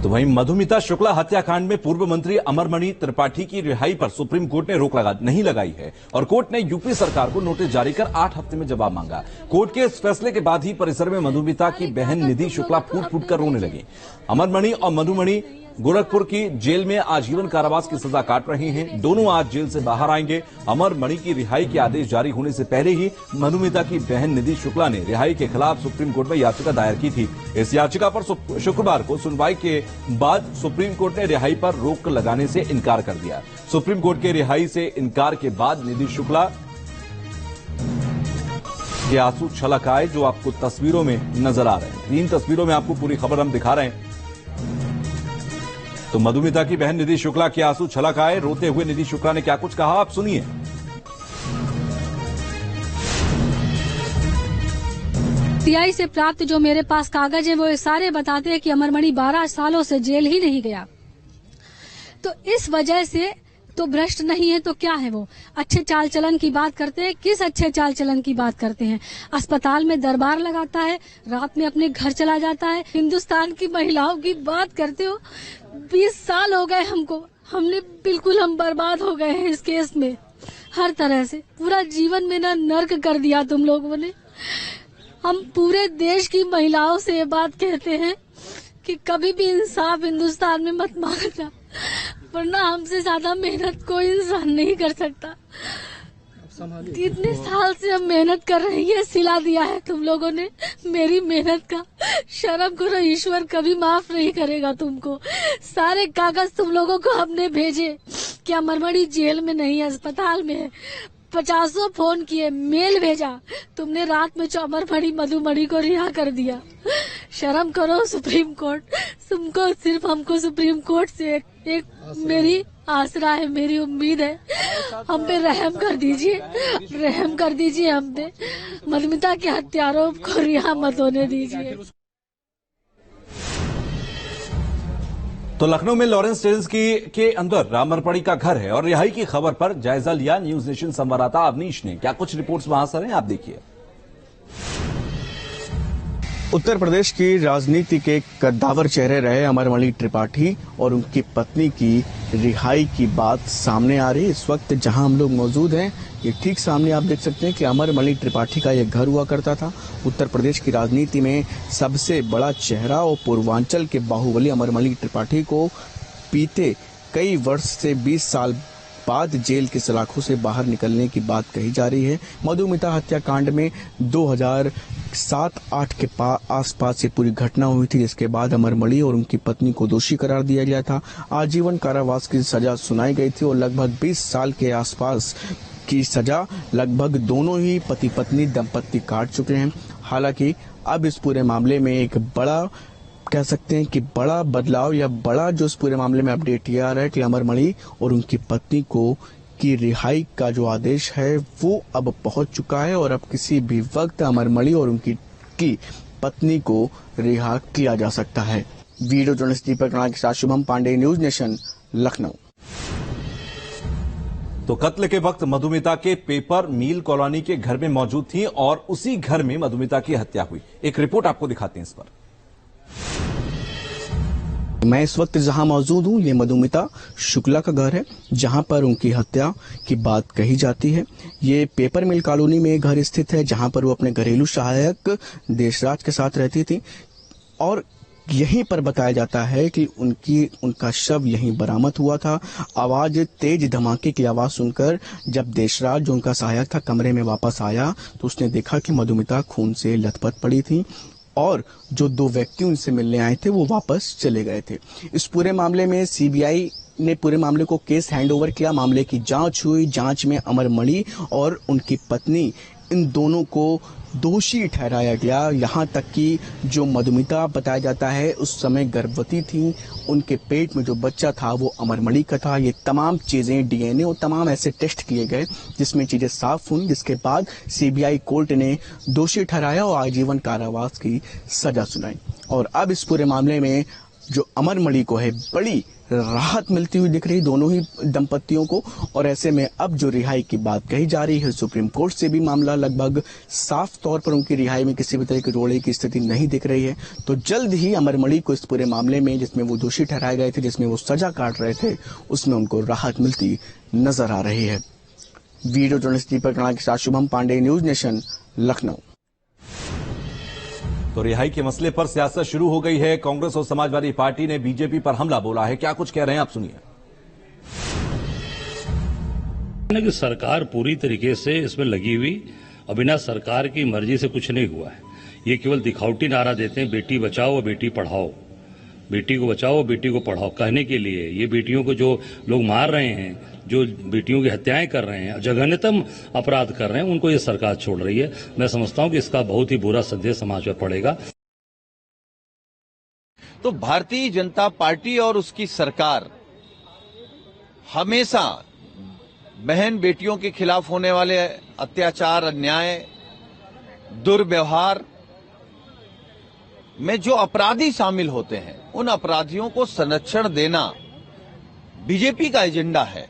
तो वहीं मधुमिता शुक्ला हत्याकांड में पूर्व मंत्री अमरमणि त्रिपाठी की रिहाई पर सुप्रीम कोर्ट ने रोक नहीं लगाई है और कोर्ट ने यूपी सरकार को नोटिस जारी कर 8 हफ्ते में जवाब मांगा। कोर्ट के इस फैसले के बाद ही परिसर में मधुमिता की बहन निधि शुक्ला फूट फूट कर रोने लगी। अमरमणि और मधुमणि गोरखपुर की जेल में आजीवन कारावास की सजा काट रहे हैं। दोनों आज जेल से बाहर आएंगे। अमरमणि की रिहाई के आदेश जारी होने से पहले ही मधुमिता की बहन निधि शुक्ला ने रिहाई के खिलाफ सुप्रीम कोर्ट में याचिका दायर की थी। इस याचिका पर शुक्रवार को सुनवाई के बाद सुप्रीम कोर्ट ने रिहाई पर रोक लगाने से इनकार कर दिया। सुप्रीम कोर्ट के रिहाई से इनकार के बाद निधि शुक्ला के आंसू छलक आए, जो आपको तस्वीरों में नजर आ रहे हैं। 3 तस्वीरों में आपको पूरी खबर हम दिखा रहे हैं। तो मधुमिता की बहन निधि शुक्ला के आंसू छलक आए। रोते हुए निधि शुक्ला ने क्या कुछ कहा, आप सुनिए। सीआई से प्राप्त जो मेरे पास कागज है वो ये सारे बताते हैं कि अमरमणि 12 सालों से जेल ही नहीं गया। तो इस वजह से तो भ्रष्ट नहीं है तो क्या है वो? अच्छे चाल चलन की बात करते हैं। किस अच्छे चाल चलन की बात करते हैं? अस्पताल में दरबार लगाता है, रात में अपने घर चला जाता है। हिंदुस्तान की महिलाओं की बात करते हो। 20 साल हो गए हमको, हम बर्बाद हो गए हैं इस केस में। हर तरह से पूरा जीवन में ना नर्क कर दिया तुम लोगों ने। हम पूरे देश की महिलाओं से ये बात कहते हैं कि कभी भी इंसाफ हिंदुस्तान में मत मांगना, वरना हमसे ज्यादा मेहनत कोई इंसान नहीं कर सकता। इतने साल से हम मेहनत कर रही है, सिला दिया है तुम लोगों ने मेरी मेहनत का। शर्म करो, ईश्वर कभी माफ नहीं करेगा तुमको। सारे कागज तुम लोगों को हमने भेजे कि अमरमणि जेल में नहीं है, अस्पताल में है। 50 फोन किए, मेल भेजा, तुमने रात में अमरमणि मधुमणि को रिहा कर दिया। शर्म करो सुप्रीम कोर्ट, तुमको सिर्फ हमको सुप्रीम कोर्ट से एक मेरी आसरा है, मेरी उम्मीद है, हम पे रहम कर दीजिए, रहम कर दीजिए हम पे। मधुमिता के हत्यारों को रिहा मत होने दीजिए। तो लखनऊ में लॉरेंस टेरेंस के अंदर अमरमणि का घर है और रिहाई की खबर पर जायजा लिया न्यूज नेशन संवाददाता अवनीश ने। क्या कुछ रिपोर्ट्स वहां से हैं, आप देखिए। उत्तर प्रदेश की राजनीति के कद्दावर चेहरे रहे अमरमणि त्रिपाठी और उनकी पत्नी की रिहाई की बात सामने आ रही है। इस वक्त जहां हम लोग मौजूद हैं, ये ठीक सामने आप देख सकते हैं कि अमरमणि त्रिपाठी का ये घर हुआ करता था। उत्तर प्रदेश की राजनीति में सबसे बड़ा चेहरा और पूर्वांचल के बाहुबली अमरमणि त्रिपाठी को बीते कई वर्ष से 20 साल बाद जेल की सलाखों से बाहर निकलने की बात कही जा रही है। मधुमिता हत्याकांड में 2007-8 के आसपास ये पूरी घटना हुई थी, जिसके बाद अमरमणि और उनकी पत्नी को दोषी करार दिया गया था। आजीवन कारावास की सजा सुनाई गई थी और लगभग 20 साल के आसपास की सजा लगभग दोनों ही पति पत्नी दंपत्ति काट चुके हैं। हालांकि अब इस पूरे मामले में एक बड़ा कह सकते हैं कि बड़ा बदलाव या बड़ा जो इस पूरे मामले में अपडेट ये आ रहा है कि अमरमणि और उनकी पत्नी को की रिहाई का जो आदेश है वो अब पहुंच चुका है और अब किसी भी वक्त अमरमणि और उनकी पत्नी को रिहा किया जा सकता है। वीडियो जर्नलिस्ट दीपक राणा के साथ शुभम पांडे, न्यूज नेशन, लखनऊ। तो कत्ल के वक्त मधुमिता के पेपर मिल कॉलोनी के घर में मौजूद थी और उसी घर में मधुमिता की हत्या हुई। एक रिपोर्ट आपको दिखाते हैं इस पर। मैं इस वक्त जहां मौजूद हूं, ये मधुमिता शुक्ला का घर है, जहां पर उनकी हत्या की बात कही जाती है। ये पेपर मिल कॉलोनी में घर स्थित है, जहां पर वो अपने घरेलू सहायक देशराज के साथ रहती थी और यहीं पर बताया जाता है कि उनका शव यहीं बरामद हुआ था। आवाज, तेज धमाके की आवाज सुनकर जब देशराज जो उनका सहायक था कमरे में वापस आया तो उसने देखा कि मधुमिता खून से लथपथ पड़ी थी और जो 2 व्यक्ति उनसे मिलने आए थे वो वापस चले गए थे। इस पूरे मामले में सीबीआई ने पूरे मामले को केस हैंडओवर किया। मामले की जांच हुई। जांच में अमरमणि और उनकी पत्नी इन दोनों को दोषी ठहराया गया। यहाँ तक कि जो मधुमिता बताया जाता है उस समय गर्भवती थी, उनके पेट में जो बच्चा था वो अमरमणि का था। ये तमाम चीजें डीएनए और तमाम ऐसे टेस्ट किए गए जिसमें चीजें साफ हुई, जिसके बाद सीबीआई कोर्ट ने दोषी ठहराया और आजीवन कारावास की सजा सुनाई। और अब इस पूरे मामले में जो अमरमणि को है बड़ी राहत मिलती हुई दिख रही दोनों ही दंपतियों को। और ऐसे में अब जो रिहाई की बात कही जा रही है सुप्रीम कोर्ट से भी मामला लगभग साफ तौर पर उनकी रिहाई में किसी भी तरह की रोड़े की स्थिति नहीं दिख रही है। तो जल्द ही अमरमणि को इस पूरे मामले में जिसमें वो दोषी ठहराए गए थे, जिसमें वो सजा काट रहे थे, उसमें उनको राहत मिलती नजर आ रही है। वीडियो जर्नलिस्ट दीपक राणा के साथ शुभम पांडे, न्यूज नेशन, लखनऊ। तो रिहाई के मसले पर सियासत शुरू हो गई है। कांग्रेस और समाजवादी पार्टी ने बीजेपी पर हमला बोला है। क्या कुछ कह रहे हैं आप सुनिए। कि सरकार पूरी तरीके से इसमें लगी हुई और बिना सरकार की मर्जी से कुछ नहीं हुआ है। ये केवल दिखावटी नारा देते हैं, बेटी बचाओ और बेटी पढ़ाओ, बेटी को बचाओ बेटी को पढ़ाओ कहने के लिए। ये बेटियों को जो लोग मार रहे हैं, जो बेटियों की हत्याएं कर रहे हैं, जघन्यतम अपराध कर रहे हैं, उनको ये सरकार छोड़ रही है। मैं समझता हूं कि इसका बहुत ही बुरा संदेश समाज पर पड़ेगा। तो भारतीय जनता पार्टी और उसकी सरकार हमेशा बहन बेटियों के खिलाफ होने वाले अत्याचार, अन्याय, दुर्व्यवहार में जो अपराधी शामिल होते हैं, उन अपराधियों को संरक्षण देना बीजेपी का एजेंडा है।